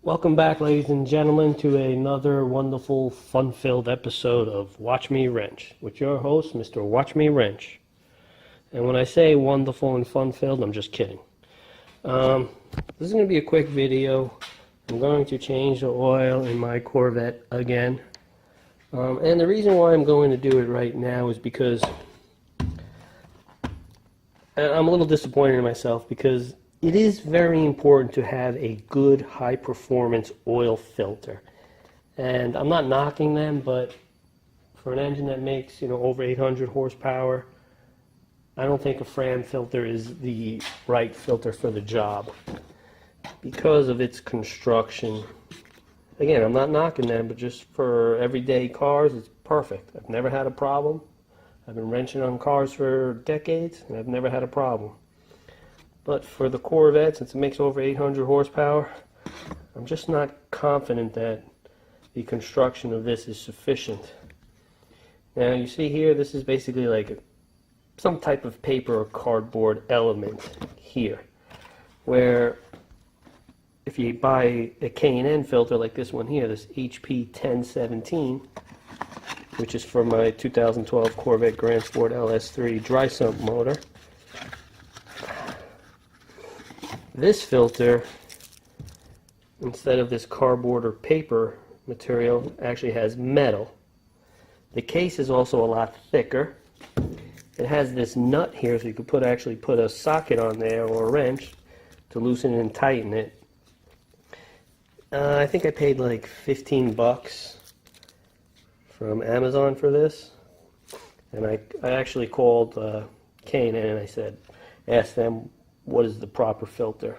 Welcome back, ladies and gentlemen, to another wonderful, fun-filled episode of Watch Me Wrench with your host, Mr. Watch Me Wrench. And when I say wonderful and fun-filled, I'm just kidding. This is going to be a quick video. I'm going to change the oil in my Corvette again. And the reason why I'm going to do it right now is because I'm a little disappointed in myself, because it is very important to have a good high-performance oil filter. And I'm not knocking them, but for an engine that makes, over 800 horsepower, I don't think a Fram filter is the right filter for the job because of its construction. Again, I'm not knocking them, but just for everyday cars, it's perfect. I've never had a problem. I've been wrenching on cars for decades, and I've never had a problem. But for the Corvette, since it makes over 800 horsepower, I'm just not confident that the construction of this is sufficient. Now you see here, this is basically like some type of paper or cardboard element here, where if you buy a K&N filter like this one here, this HP 1017, which is for my 2012 Corvette Grand Sport LS3 dry sump motor, this filter, instead of this cardboard or paper material, actually has metal. The case is also a lot thicker. It has this nut here, so you could actually put a socket on there or a wrench to loosen and tighten it. I think I paid like 15 bucks from Amazon for this, and I actually called K&N and asked them what is the proper filter.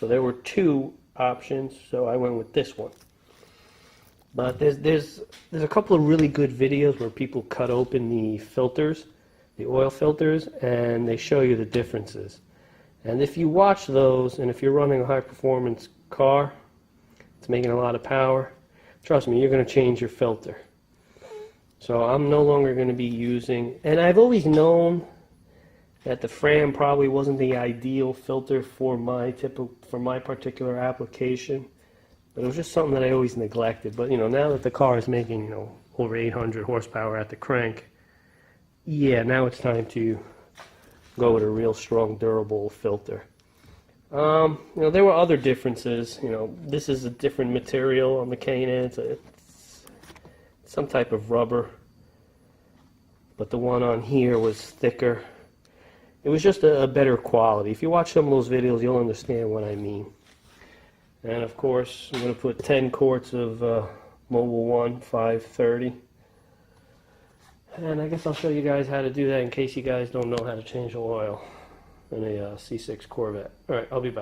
So there were two options, so I went with this one. But there's a couple of really good videos where people cut open the filters, the oil filters, and they show you the differences. And if you watch those, and if you're running a high performance car, it's making a lot of power, trust me, you're going to change your filter. So I'm no longer going to be using, and I've always known that the Fram probably wasn't the ideal filter for my particular application, but it was just something that I always neglected. But now that the car is making over 800 horsepower at the crank, yeah, now it's time to go with a real strong, durable filter. There were other differences. This is a different material on the K&N. It's some type of rubber, but the one on here was thicker. It was just a better quality. If you watch some of those videos, you'll understand what I mean. And of course, I'm going to put 10 quarts of Mobil 1 530. And I guess I'll show you guys how to do that in case you guys don't know how to change the oil in a C6 Corvette. Alright, I'll be back.